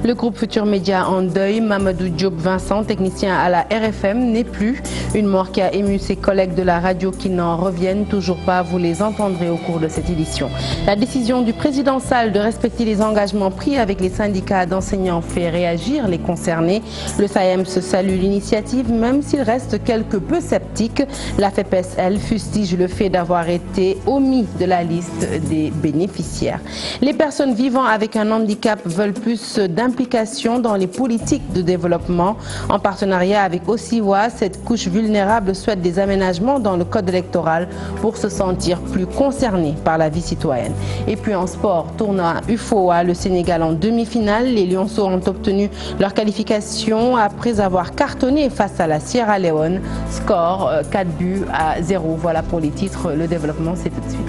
Le groupe Futur Média en deuil. Mamadou Diop Vincent, technicien à la RFM, n'est plus. Une mort qui a ému ses collègues de la radio qui n'en reviennent toujours pas. Vous les entendrez au cours de cette édition. La décision du président Sall de respecter les engagements pris avec les syndicats d'enseignants fait réagir les concernés. Le SAEMS salue l'initiative, même s'il reste quelque peu sceptique. La FEPES, elle, fustige le fait d'avoir été omis de la liste des bénéficiaires. Les personnes vivant avec un handicap veulent plus d'implication dans les politiques de développement. En partenariat avec Osiwa, cette couche vulnérable souhaite des aménagements dans le code électoral pour se sentir plus concernée par la vie citoyenne. Et puis en sport, tournoi UFOA, le Sénégal en demi-finale. Les Lionceaux ont obtenu leur qualification après avoir cartonné face à la Sierra Leone. Score 4-0. Voilà pour les titres. Le développement, c'est tout de suite.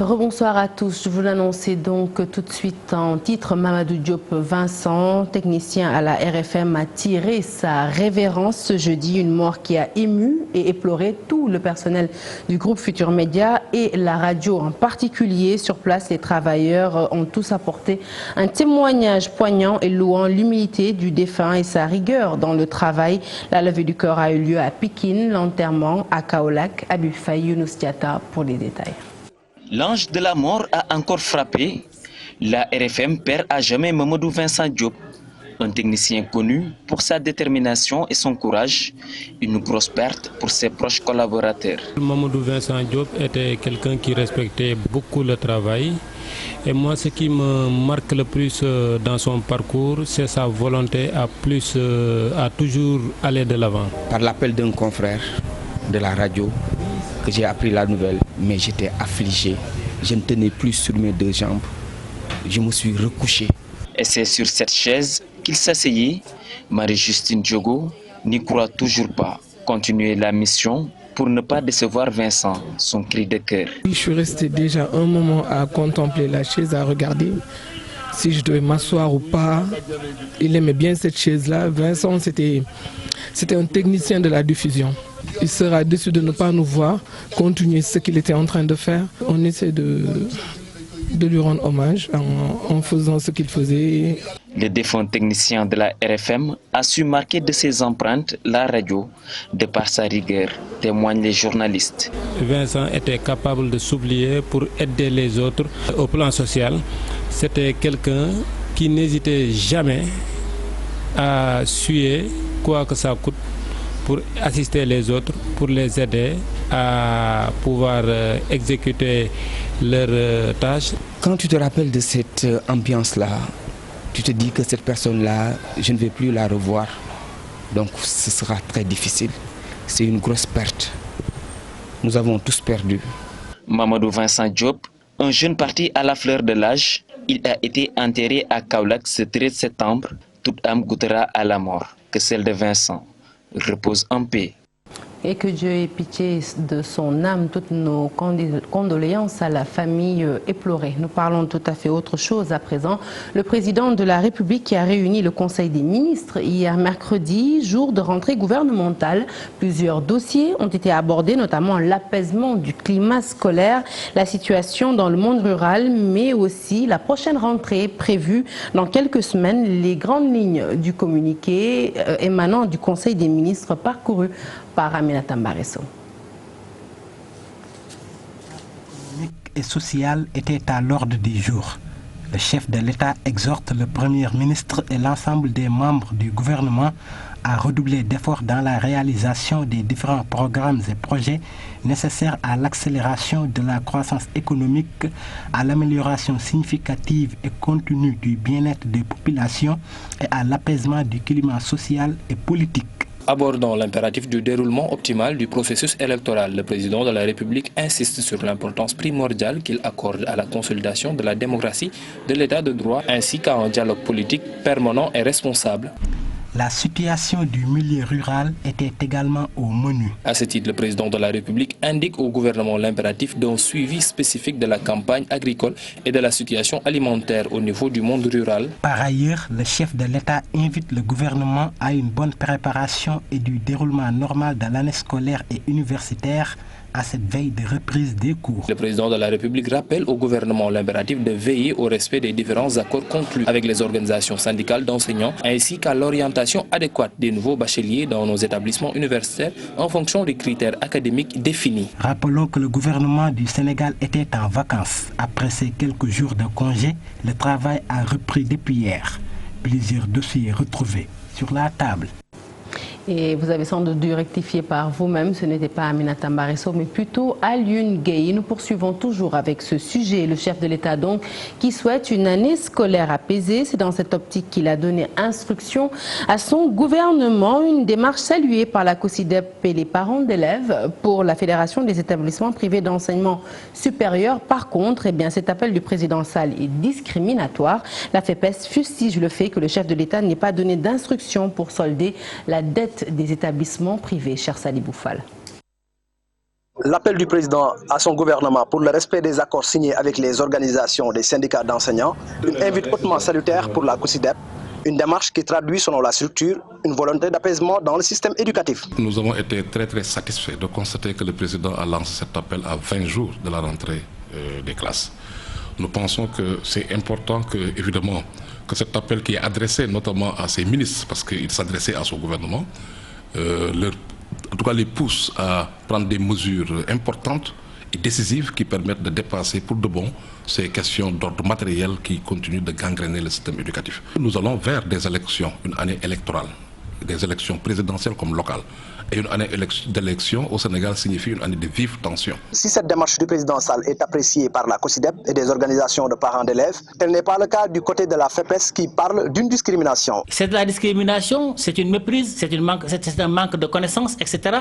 Rebonsoir à tous. Je vous l'annonçais donc tout de suite en titre. Mamadou Diop Vincent, technicien à la RFM, a tiré sa révérence ce jeudi. Une mort qui a ému et éploré tout le personnel du groupe Futur Média et la radio en particulier. Sur place, les travailleurs ont tous apporté un témoignage poignant et louant l'humilité du défunt et sa rigueur dans le travail. La levée du corps a eu lieu à Pikine, l'enterrement à Kaolack. Abib Faye, Younous Diatta pour les détails. L'ange de la mort a encore frappé. La RFM perd à jamais Mamadou Vincent Diop, un technicien connu pour sa détermination et son courage, une grosse perte pour ses proches collaborateurs. Mamadou Vincent Diop était quelqu'un qui respectait beaucoup le travail. Et moi, ce qui me marque le plus dans son parcours, c'est sa volonté à toujours aller de l'avant. Par l'appel d'un confrère de la radio, que j'ai appris la nouvelle, mais j'étais affligé. Je ne tenais plus sur mes deux jambes. Je me suis recouché. Et c'est sur cette chaise qu'il s'asseyait. Marie-Justine Diogo n'y croit toujours pas. Continuer la mission pour ne pas décevoir Vincent, son cri de cœur. Je suis resté déjà un moment à contempler la chaise, à regarder si je devais m'asseoir ou pas. Il aimait bien cette chaise-là. Vincent, c'était un technicien de la diffusion. Il sera déçu de ne pas nous voir continuer ce qu'il était en train de faire. On essaie de lui rendre hommage en faisant ce qu'il faisait. Le défunt technicien de la RFM a su marquer de ses empreintes la radio de par sa rigueur, témoignent les journalistes. Vincent était capable de s'oublier pour aider les autres au plan social. C'était quelqu'un qui n'hésitait jamais à suer quoi que ça coûte pour assister les autres, pour les aider à pouvoir exécuter leurs tâches. Quand tu te rappelles de cette ambiance-là, tu te dis que cette personne-là, je ne vais plus la revoir. Donc ce sera très difficile. C'est une grosse perte. Nous avons tous perdu. Mamadou Vincent Diop, un jeune parti à la fleur de l'âge, il a été enterré à Kaolack ce 13 septembre. Toute âme goûtera à la mort, que celle de Vincent repose en paix. Et que Dieu ait pitié de son âme, toutes nos condoléances à la famille éplorée. Nous parlons tout à fait autre chose à présent. Le président de la République qui a réuni le Conseil des ministres hier mercredi, jour de rentrée gouvernementale. Plusieurs dossiers ont été abordés, notamment l'apaisement du climat scolaire, la situation dans le monde rural, mais aussi la prochaine rentrée prévue dans quelques semaines. Les grandes lignes du communiqué émanant du Conseil des ministres parcouru par Aminata Mbaresso. Économique et social était à l'ordre du jour. Le chef de l'État exhorte le Premier ministre et l'ensemble des membres du gouvernement à redoubler d'efforts dans la réalisation des différents programmes et projets nécessaires à l'accélération de la croissance économique, à l'amélioration significative et continue du bien-être des populations et à l'apaisement du climat social et politique. Abordant l'impératif du déroulement optimal du processus électoral, le président de la République insiste sur l'importance primordiale qu'il accorde à la consolidation de la démocratie, de l'état de droit, ainsi qu'à un dialogue politique permanent et responsable. La situation du milieu rural était également au menu. À ce titre, le président de la République indique au gouvernement l'impératif d'un suivi spécifique de la campagne agricole et de la situation alimentaire au niveau du monde rural. Par ailleurs, le chef de l'État invite le gouvernement à une bonne préparation et du déroulement normal de l'année scolaire et universitaire à cette veille de reprise des cours. Le président de la République rappelle au gouvernement l'impératif de veiller au respect des différents accords conclus avec les organisations syndicales d'enseignants ainsi qu'à l'orientation adéquate des nouveaux bacheliers dans nos établissements universitaires en fonction des critères académiques définis. Rappelons que le gouvernement du Sénégal était en vacances. Après ces quelques jours de congé, le travail a repris depuis hier. Plusieurs dossiers retrouvés sur la table. Et vous avez sans doute dû rectifier par vous-même, ce n'était pas Aminata Mbaresso, mais plutôt Alioune Gueye. Nous poursuivons toujours avec ce sujet. Le chef de l'État donc qui souhaite une année scolaire apaisée. C'est dans cette optique qu'il a donné instruction à son gouvernement. Une démarche saluée par la COSYDEP et les parents d'élèves pour la Fédération des établissements privés d'enseignement supérieur. Par contre, cet appel du président Sall est discriminatoire. La FEPES fustige le fait que le chef de l'État n'ait pas donné d'instruction pour solder la dette des établissements privés. Cher Sali Boufal. L'appel du président à son gouvernement pour le respect des accords signés avec les organisations des syndicats d'enseignants, une invite hautement salutaire pour la COSYDEP, une démarche qui traduit selon la structure une volonté d'apaisement dans le système éducatif. Nous avons été très satisfaits de constater que le président a lancé cet appel à 20 jours de la rentrée des classes. Nous pensons que c'est important que, évidemment, que cet appel qui est adressé notamment à ses ministres, parce qu'il s'adressait à son gouvernement, en tout cas les pousse à prendre des mesures importantes et décisives qui permettent de dépasser pour de bon ces questions d'ordre matériel qui continuent de gangréner le système éducatif. Nous allons vers des élections, une année électorale, des élections présidentielles comme locales. Et une année d'élection au Sénégal signifie une année de vive tension. Si cette démarche du président Sall est appréciée par la COSYDEP et des organisations de parents d'élèves, elle n'est pas le cas du côté de la FEPES qui parle d'une discrimination. C'est de la discrimination, c'est une méprise, c'est un manque de connaissances, etc.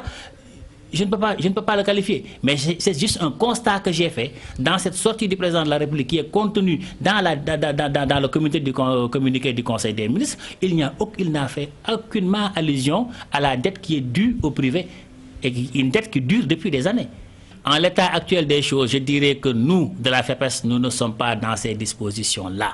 Je ne peux pas le qualifier, mais c'est juste un constat que j'ai fait dans cette sortie du président de la République qui est contenue dans le communiqué du Conseil des ministres. Il n'a fait aucunement allusion à la dette qui est due au privé, et une dette qui dure depuis des années. En l'état actuel des choses, je dirais que nous, de la FEPES, nous ne sommes pas dans ces dispositions-là.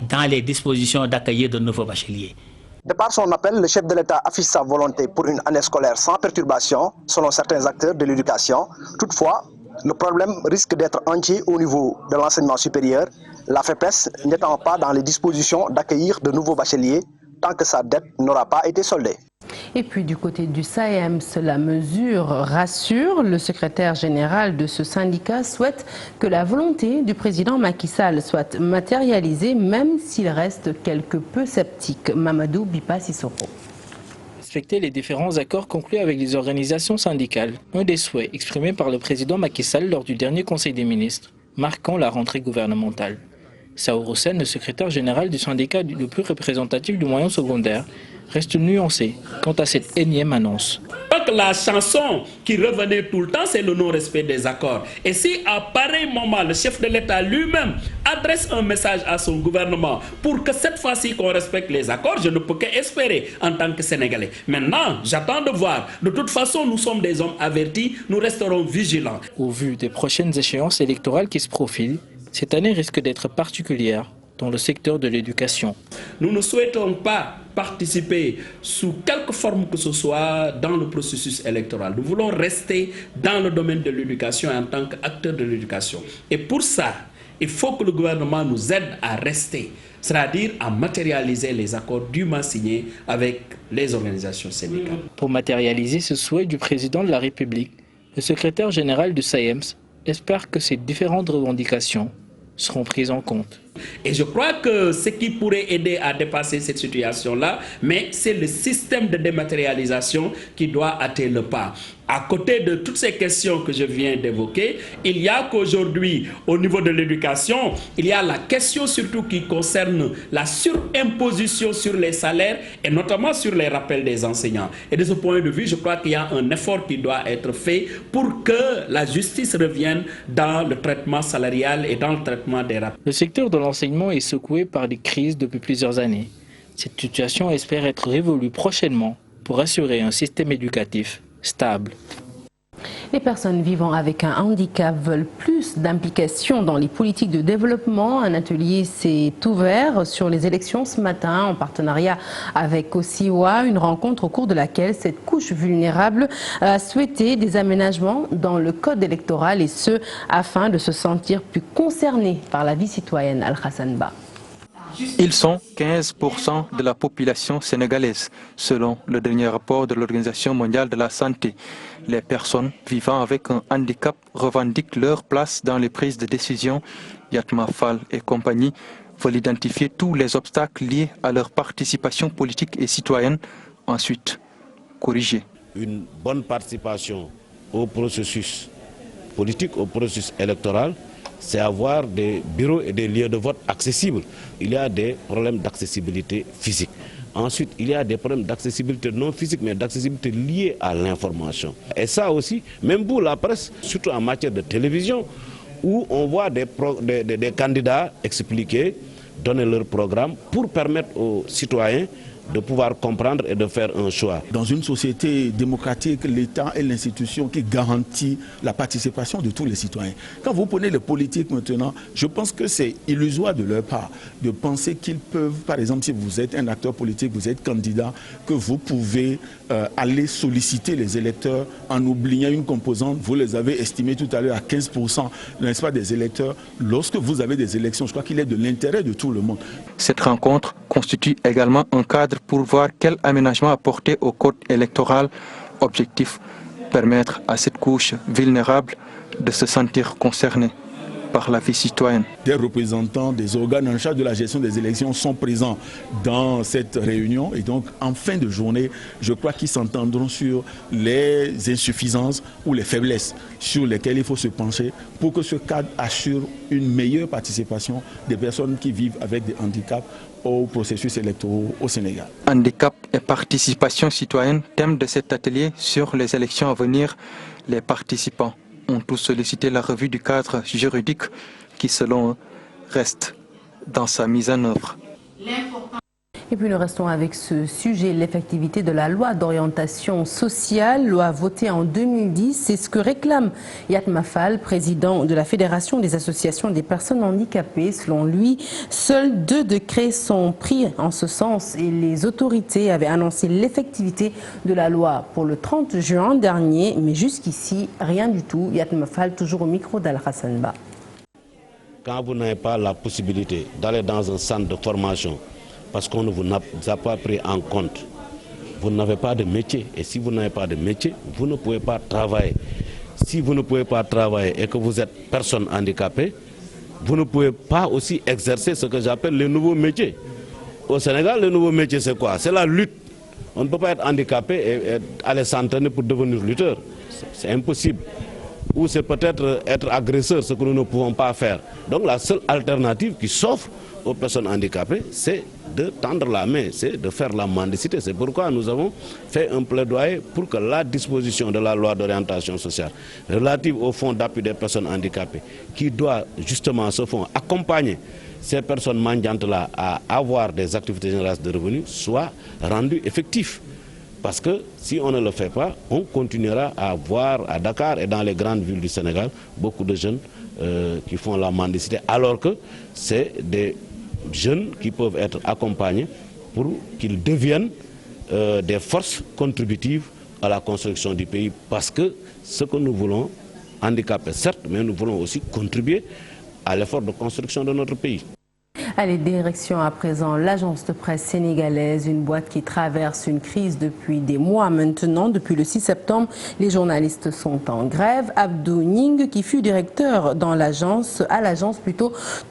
Dans les dispositions d'accueillir de nouveaux bacheliers. De par son appel, le chef de l'État affiche sa volonté pour une année scolaire sans perturbation, selon certains acteurs de l'éducation. Toutefois, le problème risque d'être entier au niveau de l'enseignement supérieur, la FEPES n'étant pas dans les dispositions d'accueillir de nouveaux bacheliers tant que sa dette n'aura pas été soldée. Et puis du côté du SAEMS, la mesure rassure. Le secrétaire général de ce syndicat souhaite que la volonté du président Macky Sall soit matérialisée, même s'il reste quelque peu sceptique. Mamadou Bipa Sissoko. Respecter les différents accords conclus avec les organisations syndicales, un des souhaits exprimés par le président Macky Sall lors du dernier Conseil des ministres, marquant la rentrée gouvernementale. Saourou Sène, le secrétaire général du syndicat le plus représentatif du moyen secondaire, reste nuancé quant à cette énième annonce. La chanson qui revenait tout le temps, c'est le non-respect des accords. Et si à pareil moment, le chef de l'État lui-même adresse un message à son gouvernement pour que cette fois-ci qu'on respecte les accords, je ne peux qu'espérer en tant que Sénégalais. Maintenant, j'attends de voir. De toute façon, nous sommes des hommes avertis, nous resterons vigilants. Au vu des prochaines échéances électorales qui se profilent, cette année risque d'être particulière dans le secteur de l'éducation. Nous ne souhaitons pas participer sous quelque forme que ce soit dans le processus électoral. Nous voulons rester dans le domaine de l'éducation en tant qu'acteur de l'éducation. Et pour ça, il faut que le gouvernement nous aide à rester, c'est-à-dire à matérialiser les accords dûment signés avec les organisations syndicales. Pour matérialiser ce souhait du président de la République, le secrétaire général du SAEMS espère que ces différentes revendications seront prises en compte. Et je crois que ce qui pourrait aider à dépasser cette situation-là, mais c'est le système de dématérialisation qui doit hâter le pas. À côté de toutes ces questions que je viens d'évoquer, il y a qu'aujourd'hui, au niveau de l'éducation, il y a la question surtout qui concerne la surimposition sur les salaires et notamment sur les rappels des enseignants. Et de ce point de vue, je crois qu'il y a un effort qui doit être fait pour que la justice revienne dans le traitement salarial et dans le traitement des rappels. Le secteur de l'enseignement est secoué par des crises depuis plusieurs années. Cette situation espère être révolue prochainement pour assurer un système éducatif stable. Les personnes vivant avec un handicap veulent plus d'implication dans les politiques de développement. Un atelier s'est ouvert sur les élections ce matin en partenariat avec Osiwa, une rencontre au cours de laquelle cette couche vulnérable a souhaité des aménagements dans le code électoral et ce, afin de se sentir plus concernés par la vie citoyenne. Al-Hassan Ba. Ils sont 15% de la population sénégalaise, selon le dernier rapport de l'Organisation mondiale de la santé. Les personnes vivant avec un handicap revendiquent leur place dans les prises de décision. Yatma Fall et compagnie veulent identifier tous les obstacles liés à leur participation politique et citoyenne, ensuite corriger. Une bonne participation au processus politique, au processus électoral, c'est avoir des bureaux et des lieux de vote accessibles. Il y a des problèmes d'accessibilité physique. Ensuite, il y a des problèmes d'accessibilité non physique, mais d'accessibilité liée à l'information. Et ça aussi, même pour la presse, surtout en matière de télévision, où on voit des candidats expliquer, donner leur programme pour permettre aux citoyens de pouvoir comprendre et de faire un choix. Dans une société démocratique, l'État est l'institution qui garantit la participation de tous les citoyens. Quand vous prenez les politiques maintenant, je pense que c'est illusoire de leur part de penser qu'ils peuvent, par exemple, si vous êtes un acteur politique, vous êtes candidat, que vous pouvez aller solliciter les électeurs en oubliant une composante. Vous les avez estimés tout à l'heure à 15%, n'est-ce pas, des électeurs. Lorsque vous avez des élections, je crois qu'il est de l'intérêt de tout le monde. Cette rencontre constitue également un cadre pour voir quel aménagement apporter au code électoral. Objectif, permettre à cette couche vulnérable de se sentir concernée par la vie citoyenne. Des représentants des organes en charge de la gestion des élections sont présents dans cette réunion et donc en fin de journée, je crois qu'ils s'entendront sur les insuffisances ou les faiblesses sur lesquelles il faut se pencher pour que ce cadre assure une meilleure participation des personnes qui vivent avec des handicaps au processus électoral au Sénégal. Handicap et participation citoyenne, thème de cet atelier sur les élections à venir. Les participants ont tous sollicité la revue du cadre juridique qui, selon eux, reste dans sa mise en œuvre. Et puis nous restons avec ce sujet, l'effectivité de la loi d'orientation sociale, loi votée en 2010. C'est ce que réclame Yatma Fall, président de la Fédération des associations des personnes handicapées. Selon lui, seuls 2 décrets sont pris en ce sens et les autorités avaient annoncé l'effectivité de la loi pour le 30 juin dernier. Mais jusqu'ici, rien du tout. Yatma Fall, toujours au micro d'Al-Hassan Ba. Quand vous n'avez pas la possibilité d'aller dans un centre de formation, parce qu'on ne vous a pas pris en compte, vous n'avez pas de métier. Et si vous n'avez pas de métier, vous ne pouvez pas travailler. Si vous ne pouvez pas travailler et que vous êtes personne handicapée, vous ne pouvez pas aussi exercer ce que j'appelle les nouveaux métiers. Au Sénégal, les nouveaux métiers, c'est quoi? C'est la lutte. On ne peut pas être handicapé et aller s'entraîner pour devenir lutteur. C'est impossible. Ou c'est peut-être être agresseur, ce que nous ne pouvons pas faire. Donc la seule alternative qui s'offre aux personnes handicapées, c'est de tendre la main, c'est de faire la mendicité. C'est pourquoi nous avons fait un plaidoyer pour que la disposition de la loi d'orientation sociale relative au fonds d'appui des personnes handicapées, qui doit justement ce fonds accompagner ces personnes mendiantes-là à avoir des activités génératrices de revenus, soit rendue effective. Parce que si on ne le fait pas, on continuera à voir à Dakar et dans les grandes villes du Sénégal beaucoup de jeunes qui font la mendicité, alors que c'est des jeunes qui peuvent être accompagnés pour qu'ils deviennent des forces contributives à la construction du pays. Parce que ce que nous voulons, handicaper certes, mais nous voulons aussi contribuer à l'effort de construction de notre pays. Allez, direction à présent l'agence de presse sénégalaise, une boîte qui traverse une crise depuis des mois maintenant. Depuis le 6 septembre, les journalistes sont en grève. Abdou Ning, qui fut directeur dans l'agence,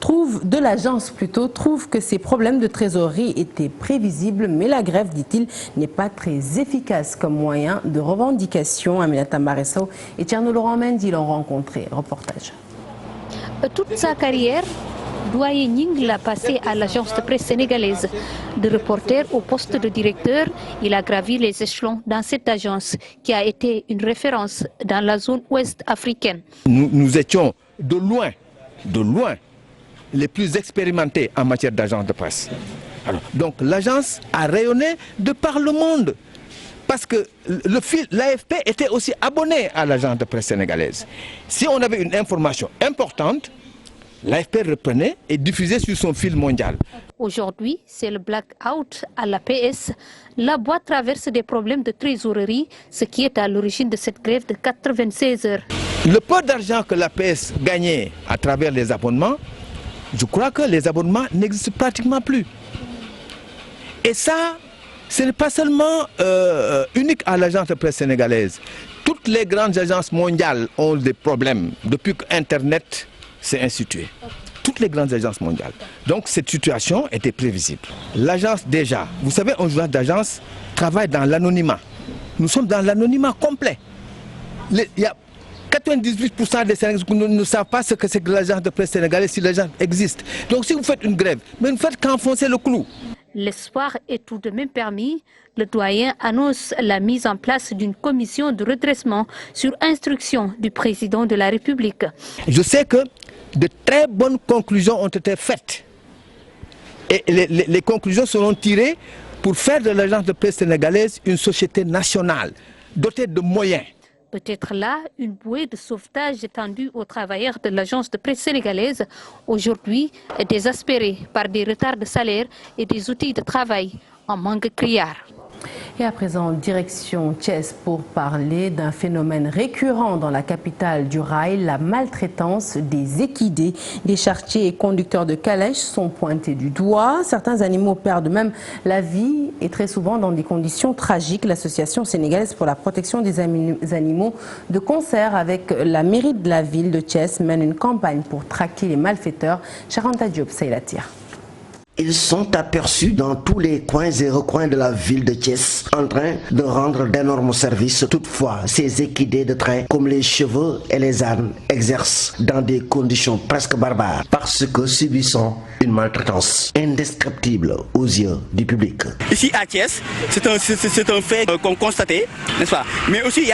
trouve que ces problèmes de trésorerie étaient prévisibles, mais la grève, dit-il, n'est pas très efficace comme moyen de revendication. Aminata Maressao et Tierno Laurent Mendy l'ont rencontré. Reportage. Toute sa carrière, Doyen Ning l'a passé à l'agence de presse sénégalaise. De reporter au poste de directeur, il a gravi les échelons dans cette agence qui a été une référence dans la zone ouest africaine. Nous étions de loin, les plus expérimentés en matière d'agence de presse. Donc l'agence a rayonné de par le monde. Parce que l'AFP était aussi abonné à l'agence de presse sénégalaise. Si on avait une information importante, l'AFP reprenait et diffusait sur son fil mondial. Aujourd'hui, c'est le blackout à l'APS. La boîte traverse des problèmes de trésorerie, ce qui est à l'origine de cette grève de 96 heures. Le peu d'argent que l'APS gagnait à travers les abonnements, je crois que les abonnements n'existent pratiquement plus. Et ça, ce n'est pas seulement unique à l'agence de presse sénégalaise. Toutes les grandes agences mondiales ont des problèmes depuis qu'Internet s'est institué. Toutes les grandes agences mondiales. Donc cette situation était prévisible. L'agence déjà, vous savez, un journal d'agence travaille dans l'anonymat. Nous sommes dans l'anonymat complet. Il y a 98% des Sénégalais qui ne savent pas ce que c'est que l'agence de presse sénégalaise, si l'agence existe. Donc si vous faites une grève, mais vous ne faites qu'enfoncer le clou. L'espoir est tout de même permis. Le doyen annonce la mise en place d'une commission de redressement sur instruction du président de la République. Je sais que de très bonnes conclusions ont été faites. Et les conclusions seront tirées pour faire de l'agence de presse sénégalaise une société nationale, dotée de moyens. Peut-être là, une bouée de sauvetage étendue aux travailleurs de l'agence de presse sénégalaise, aujourd'hui désespérés par des retards de salaire et des outils de travail en manque criard. Et à présent, direction Thiès pour parler d'un phénomène récurrent dans la capitale du rail, la maltraitance des équidés. Des charretiers et conducteurs de calèches sont pointés du doigt. Certains animaux perdent même la vie et très souvent dans des conditions tragiques. L'Association sénégalaise pour la protection des animaux, de concert avec la mairie de la ville de Thiès, mène une campagne pour traquer les malfaiteurs. Charanta Diop, ça y la tire. Ils sont aperçus dans tous les coins et recoins de la ville de Thiès en train de rendre d'énormes services. Toutefois, ces équidés de train, comme les chevaux et les ânes, exercent dans des conditions presque barbares parce que subissant une maltraitance indescriptible aux yeux du public. Ici à Thiès, c'est un fait qu'on constatait, n'est-ce pas? Mais aussi il y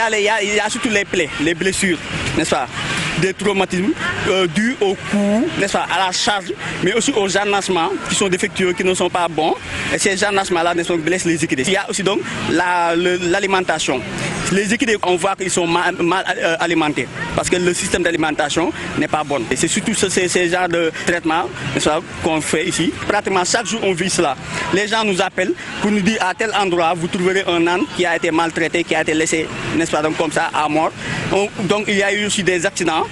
a surtout les plaies, les blessures, n'est-ce pas? Des traumatismes dus au coup, n'est-ce pas, à la charge, mais aussi aux harnassements qui sont défectueux, qui ne sont pas bons. Et ces harnassements-là blessent les équidés. Il y a aussi donc l'alimentation. Les équidés, on voit qu'ils sont mal alimentés parce que le système d'alimentation n'est pas bon. Et c'est surtout ces genres de traitements qu'on fait ici. Pratiquement chaque jour, on vit cela. Les gens nous appellent pour nous dire à tel endroit, vous trouverez un âne qui a été maltraité, qui a été laissé, n'est-ce pas, donc comme ça, à mort. Donc il y a eu aussi des accidents.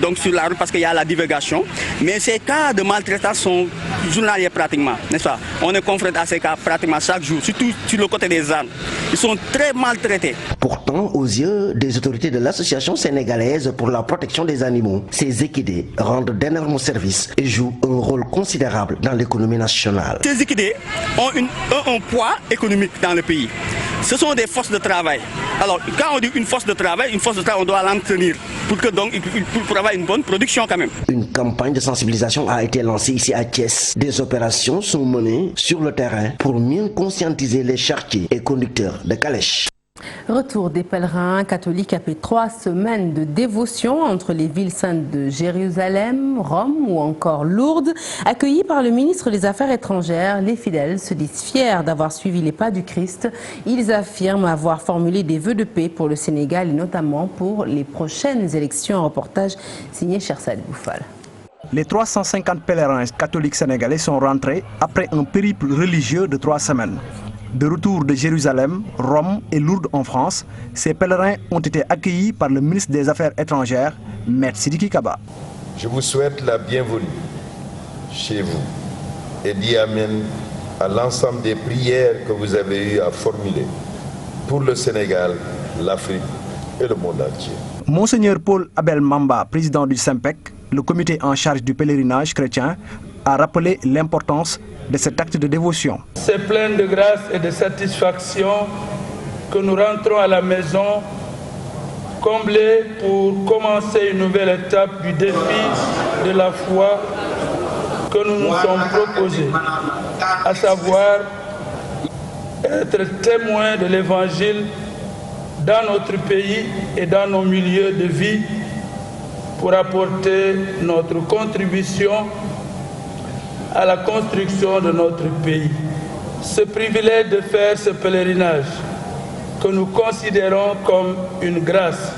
Donc sur la route parce qu'il y a la divulgation. Mais ces cas de maltraitance sont journaliers pratiquement, n'est-ce pas? On est confronté à ces cas pratiquement chaque jour, surtout sur le côté des ânes. Ils sont très maltraités. Pourtant, aux yeux des autorités de l'Association sénégalaise pour la protection des animaux, ces équidés rendent d'énormes services et jouent un rôle considérable dans l'économie nationale. Ces équidés ont un poids économique dans le pays. Ce sont des forces de travail. Alors, quand on dit une force de travail, on doit l'entretenir pour avoir une bonne production quand même. Une campagne de sensibilisation a été lancée ici à Thiès. Des opérations sont menées sur le terrain pour mieux conscientiser les charretiers et conducteurs de calèches. Retour des pèlerins catholiques après 3 semaines de dévotion entre les villes saintes de Jérusalem, Rome ou encore Lourdes. Accueillis par le ministre des Affaires étrangères, les fidèles se disent fiers d'avoir suivi les pas du Christ. Ils affirment avoir formulé des vœux de paix pour le Sénégal et notamment pour les prochaines élections. Un reportage signé Chersad Boufal. Les 350 pèlerins catholiques sénégalais sont rentrés après un périple religieux de 3 semaines. De retour de Jérusalem, Rome et Lourdes en France, ces pèlerins ont été accueillis par le ministre des Affaires étrangères, Maître Sidiki Kaba. Je vous souhaite la bienvenue chez vous et dis Amen à l'ensemble des prières que vous avez eu à formuler pour le Sénégal, l'Afrique et le monde entier. Monseigneur Paul Abel Mamba, président du SEMPEC, le comité en charge du pèlerinage chrétien, a rappelé l'importance de cet acte de dévotion. C'est plein de grâce et de satisfaction que nous rentrons à la maison, comblés pour commencer une nouvelle étape du défi de la foi que nous nous sommes proposés, à savoir être témoins de l'Évangile dans notre pays et dans nos milieux de vie pour apporter notre contribution à la construction de notre pays. Ce privilège de faire ce pèlerinage que nous considérons comme une grâce,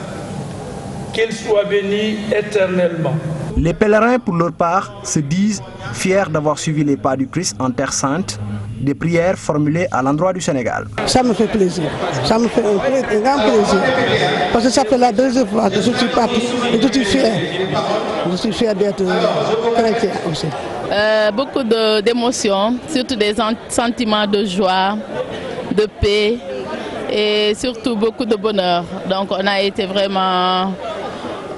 qu'il soit béni éternellement. Les pèlerins, pour leur part, se disent fiers d'avoir suivi les pas du Christ en Terre Sainte, des prières formulées à l'endroit du Sénégal. Ça me fait plaisir, ça me fait un grand plaisir, parce que ça fait la deuxième fois que je suis parti et je suis fier. Je suis fier d'être chrétien aussi. Beaucoup d'émotions, surtout des sentiments de joie, de paix et surtout beaucoup de bonheur. Donc on a été vraiment...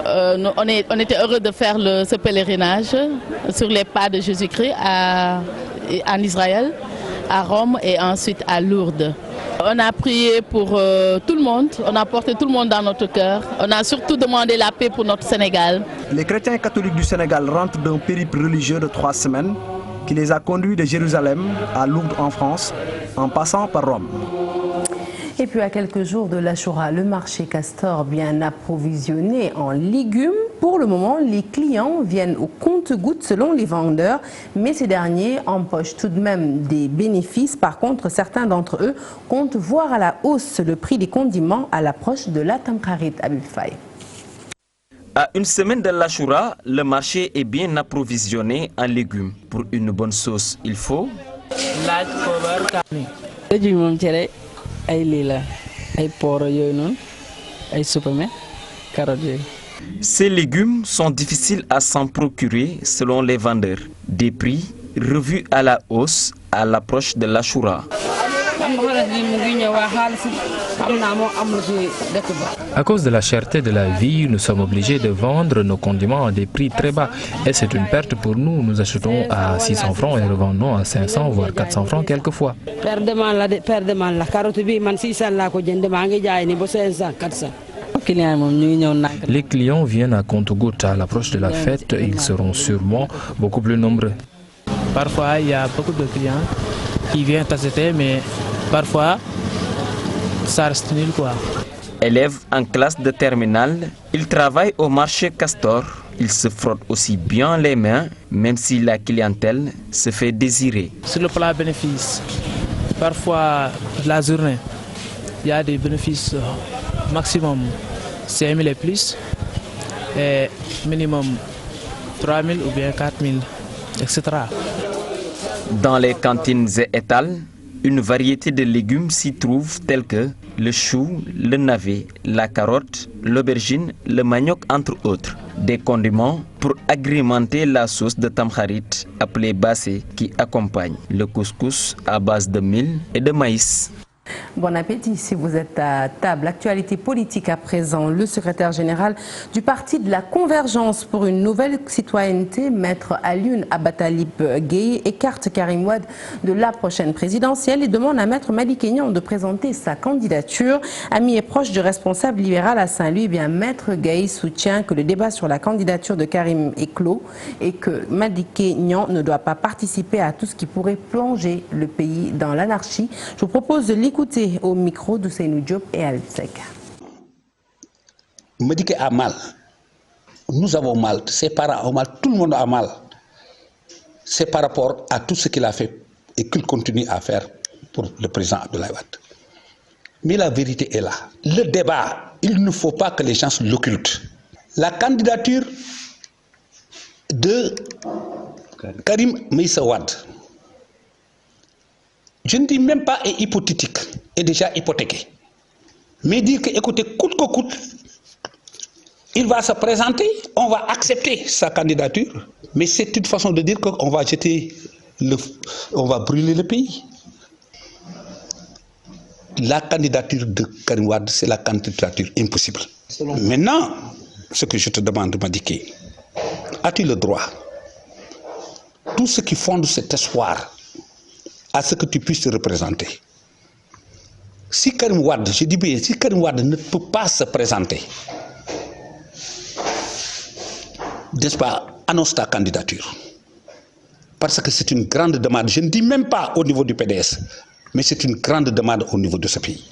on était heureux de faire ce pèlerinage sur les pas de Jésus-Christ en Israël, à Rome et ensuite à Lourdes. On a prié pour tout le monde, on a porté tout le monde dans notre cœur. On a surtout demandé la paix pour notre Sénégal. Les chrétiens catholiques du Sénégal rentrent d'un périple religieux de 3 semaines qui les a conduits de Jérusalem à Lourdes en France, en passant par Rome. Et puis à quelques jours de l'Achoura, le marché Castor bien approvisionné en légumes. Pour le moment, les clients viennent au compte-gouttes selon les vendeurs, mais ces derniers empochent tout de même des bénéfices. Par contre, certains d'entre eux comptent voir à la hausse le prix des condiments à l'approche de la Tamkharit. Habib Faye. À une semaine de l'Achoura, le marché est bien approvisionné en légumes. Pour une bonne sauce, il faut... Ces légumes sont difficiles à s'en procurer selon les vendeurs. Des prix revus à la hausse à l'approche de l'Achoura. À cause de la cherté de la vie, nous sommes obligés de vendre nos condiments à des prix très bas. Et c'est une perte pour nous. Nous achetons à 600 francs et revendons à 500 voire 400 francs quelquefois. Les clients viennent à compte-gouttes. À l'approche de la fête, ils seront sûrement beaucoup plus nombreux. Parfois, il y a beaucoup de clients qui viennent acheter, mais parfois, ça reste nul quoi. Élève en classe de terminale, il travaille au marché Castor. Il se frotte aussi bien les mains, même si la clientèle se fait désirer. Sur le plan bénéfice, parfois la journée, il y a des bénéfices maximum 5 000 et plus, et minimum 3 000 ou bien 4 000, etc. Dans les cantines et étals, une variété de légumes s'y trouve tels que le chou, le navet, la carotte, l'aubergine, le manioc entre autres. Des condiments pour agrémenter la sauce de Tamkharit appelée bassé qui accompagne le couscous à base de mil et de maïs. Bon appétit si vous êtes à table. Actualité politique à présent. Le secrétaire général du Parti de la Convergence pour une nouvelle citoyenneté, Maître Alioune Abatalib Gueye, écarte Karim Wade de la prochaine présidentielle et demande à Maître Madické Niang de présenter sa candidature. Ami et proche du responsable libéral à Saint-Louis, Maître Gueye soutient que le débat sur la candidature de Karim est clos et que Madické Niang ne doit pas participer à tout ce qui pourrait plonger le pays dans l'anarchie. Je vous propose de l'écouter au micro de Seynou Diop et Al-Sek. Madické a mal. Nous avons mal. Ses parents ont mal. Tout le monde a mal. C'est par rapport à tout ce qu'il a fait et qu'il continue à faire pour le président Abdoulaye Wade. Mais la vérité est là. Le débat, il ne faut pas que les gens l'occultent. La candidature de Karim Meïssa Wade, je ne dis même pas est hypothétique, est déjà hypothéqué. Mais dire que, écoutez, coûte que coûte, il va se présenter, on va accepter sa candidature, mais c'est une façon de dire qu'on va jeter on va brûler le pays. La candidature de Karim Wade, c'est la candidature impossible. Maintenant, ce que je te demande, Madické, as-tu le droit, tout ce qui fonde cet espoir, à ce que tu puisses te représenter. Si Karim Wade, je dis bien, si Karim Wade ne peut pas se présenter, n'est-ce pas, annonce ta candidature. Parce que c'est une grande demande, je ne dis même pas au niveau du PDS, mais c'est une grande demande au niveau de ce pays.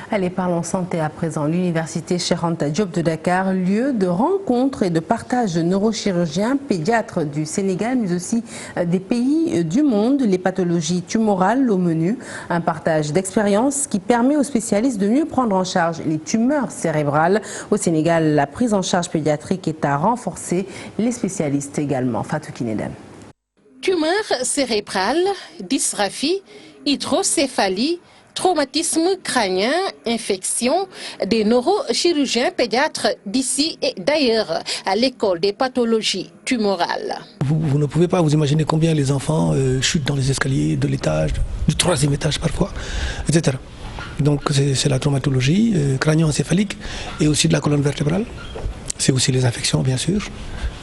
Allez, parlons santé à présent. L'université Cheikh Anta Diop de Dakar, lieu de rencontres et de partage de neurochirurgiens, pédiatres du Sénégal, mais aussi des pays du monde. Les pathologies tumorales au menu. Un partage d'expériences qui permet aux spécialistes de mieux prendre en charge les tumeurs cérébrales. Au Sénégal, la prise en charge pédiatrique est à renforcer. Les spécialistes également. Fatou Kinedem. Tumeurs cérébrales, dysgraphie, hydrocéphalie, traumatisme crânien, infection, des neurochirurgiens pédiatres d'ici et d'ailleurs à l'école des pathologies tumorales. Vous ne pouvez pas vous imaginer combien les enfants chutent dans les escaliers de l'étage, du 3e étage parfois, etc. Donc c'est la traumatologie crânio-encéphalique et aussi de la colonne vertébrale. C'est aussi les infections bien sûr,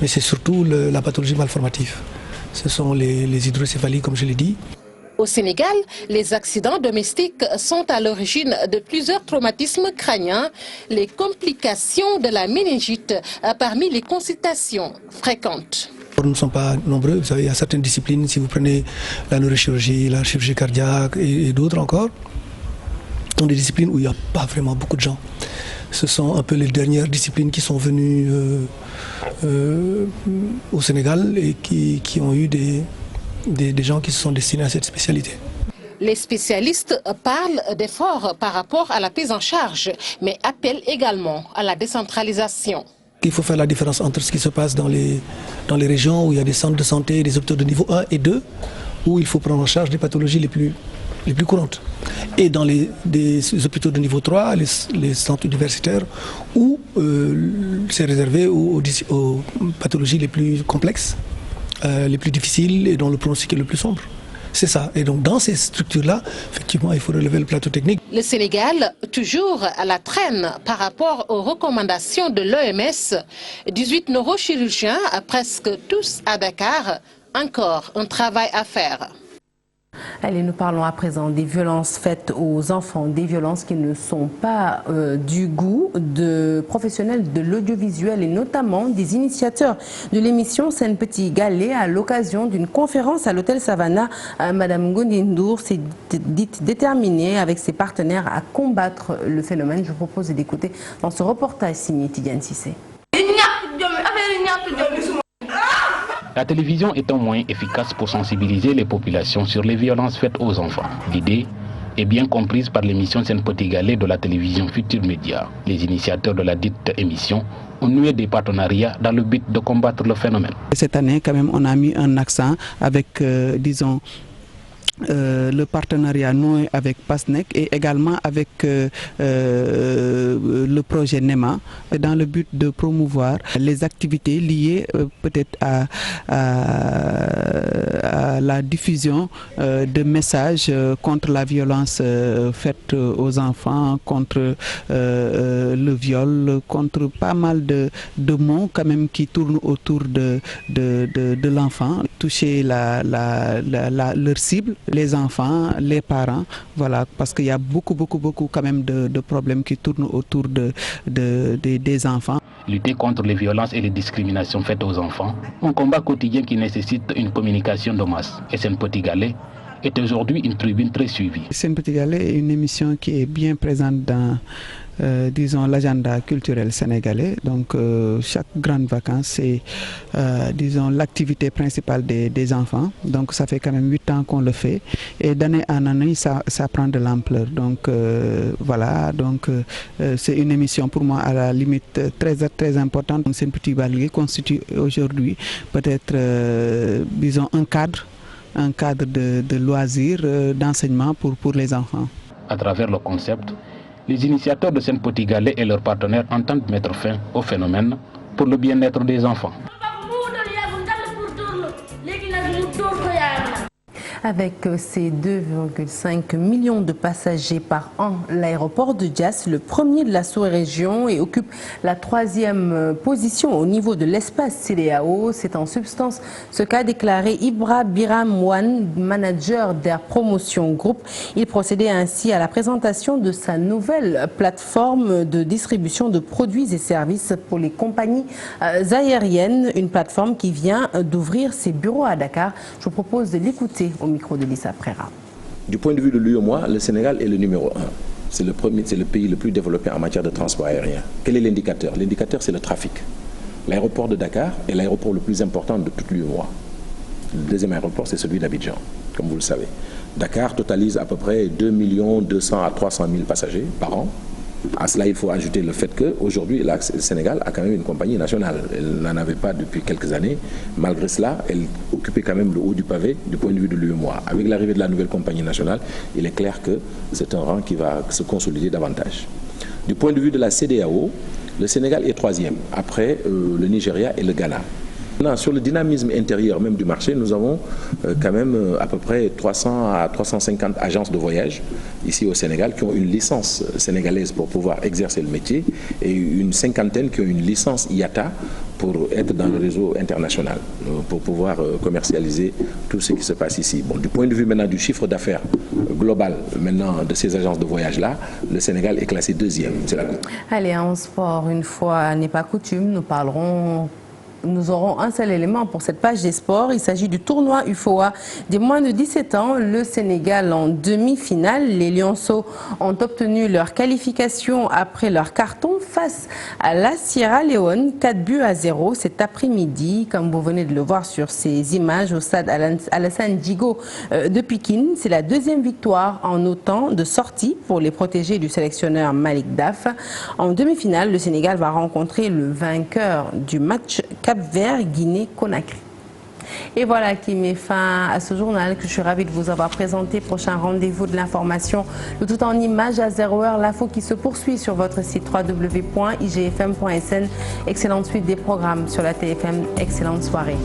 mais c'est surtout la pathologie malformative. Ce sont les hydrocéphalies comme je l'ai dit. Au Sénégal, les accidents domestiques sont à l'origine de plusieurs traumatismes crâniens, les complications de la méningite parmi les consultations fréquentes. Nous ne sommes pas nombreux, vous savez, il y a certaines disciplines, si vous prenez la neurochirurgie, la chirurgie cardiaque et d'autres encore, ce sont des disciplines où il n'y a pas vraiment beaucoup de gens. Ce sont un peu les dernières disciplines qui sont venues au Sénégal et qui ont eu des gens qui se sont destinés à cette spécialité. Les spécialistes parlent d'efforts par rapport à la prise en charge, mais appellent également à la décentralisation. Il faut faire la différence entre ce qui se passe dans les régions où il y a des centres de santé, des hôpitaux de niveau 1 et 2, où il faut prendre en charge les pathologies les plus courantes. Et dans des hôpitaux de niveau 3, les centres universitaires, où c'est réservé aux pathologies les plus complexes, les plus difficiles et dont le pronostic est le plus sombre. C'est ça. Et donc dans ces structures-là, effectivement, il faut relever le plateau technique. Le Sénégal, toujours à la traîne par rapport aux recommandations de l'OMS. 18 neurochirurgiens, presque tous à Dakar. Encore un travail à faire. Allez, nous parlons à présent des violences faites aux enfants, des violences qui ne sont pas du goût de professionnels de l'audiovisuel et notamment des initiateurs de l'émission Sen Petit Galet à l'occasion d'une conférence à l'hôtel Savannah. Madame Gondindour s'est dite déterminée avec ses partenaires à combattre le phénomène. Je vous propose d'écouter dans ce reportage signé Tidiane Cissé. La télévision est un moyen efficace pour sensibiliser les populations sur les violences faites aux enfants. L'idée est bien comprise par l'émission Sen Petit Galet de la télévision Futur Média. Les initiateurs de la dite émission ont noué des partenariats dans le but de combattre le phénomène. Cette année, quand même, on a mis un accent avec, disons, le partenariat noué avec PASNEC et également avec le projet NEMA dans le but de promouvoir les activités liées peut-être à la diffusion de messages contre la violence faite aux enfants, contre le viol, contre pas mal de mots quand même qui tournent autour de l'enfant, toucher leur cible, les enfants, les parents, voilà, parce qu'il y a beaucoup quand même de problèmes qui tournent autour des enfants. Lutter contre les violences et les discriminations faites aux enfants, un combat quotidien qui nécessite une communication de masse. Et Sen Petit Galet est aujourd'hui une tribune très suivie. Sen Petit Galet est une émission qui est bien présente dans disons l'agenda culturel sénégalais. Donc chaque grande vacances c'est disons l'activité principale des enfants. Donc ça fait quand même 8 ans qu'on le fait et d'année en année ça prend de l'ampleur. Donc voilà, donc c'est une émission pour moi à la limite très importante. Sen Petit Galet constitue aujourd'hui peut-être disons un cadre de loisirs, d'enseignement pour les enfants. À travers le concept, les initiateurs de Sen Petit Galet et leurs partenaires entendent mettre fin au phénomène pour le bien-être des enfants. Avec ses 2,5 millions de passagers par an, l'aéroport de Diass, le premier de la sous-région et occupe la 3e position au niveau de l'espace CEDEAO. C'est en substance ce qu'a déclaré Ibra Biram Wan, manager d'Air Promotion Group. Il procédait ainsi à la présentation de sa nouvelle plateforme de distribution de produits et services pour les compagnies aériennes, une plateforme qui vient d'ouvrir ses bureaux à Dakar. Je vous propose de l'écouter au micro de Lisa Prera. Du point de vue de l'UEMOA, le Sénégal est le numéro 1. c'est le pays le plus développé en matière de transport aérien. Quel est l'indicateur? L'indicateur, c'est le trafic. L'aéroport de Dakar est l'aéroport le plus important de toute l'UEMOA. Le deuxième aéroport, c'est celui d'Abidjan, comme vous le savez. Dakar totalise à peu près 2 200 à 300 000 passagers par an. À cela, il faut ajouter le fait qu'aujourd'hui, le Sénégal a quand même une compagnie nationale. Elle n'en avait pas depuis quelques années. Malgré cela, elle occupait quand même le haut du pavé du point de vue de l'UEMOA. Avec l'arrivée de la nouvelle compagnie nationale, il est clair que c'est un rang qui va se consolider davantage. Du point de vue de la CEDEAO, le Sénégal est troisième, après le Nigeria et le Ghana. Maintenant, sur le dynamisme intérieur même du marché, nous avons quand même à peu près 300 à 350 agences de voyage ici au Sénégal qui ont une licence sénégalaise pour pouvoir exercer le métier et une cinquantaine qui ont une licence IATA pour être dans le réseau international, pour pouvoir commercialiser tout ce qui se passe ici. Bon, du point de vue maintenant du chiffre d'affaires global maintenant de ces agences de voyage-là, le Sénégal est classé deuxième. Allez, en sport, une fois n'est pas coutume, nous aurons un seul élément pour cette page des sports. Il s'agit du tournoi UFOA des moins de 17 ans. Le Sénégal en demi-finale. Les Lionceaux ont obtenu leur qualification après leur carton face à la Sierra Leone. 4-0 cet après-midi. Comme vous venez de le voir sur ces images au stade Alassane Djigo de Pikine. C'est la deuxième victoire en autant de sorties pour les protégés du sélectionneur Malik Daf. En demi-finale, le Sénégal va rencontrer le vainqueur du match Cap-Vert, Guinée-Conakry. Et voilà qui met fin à ce journal que je suis ravie de vous avoir présenté. Prochain rendez-vous de l'information, le tout en images à 0h. L'info qui se poursuit sur votre site www.igfm.sn. Excellente suite des programmes sur la TFM. Excellente soirée.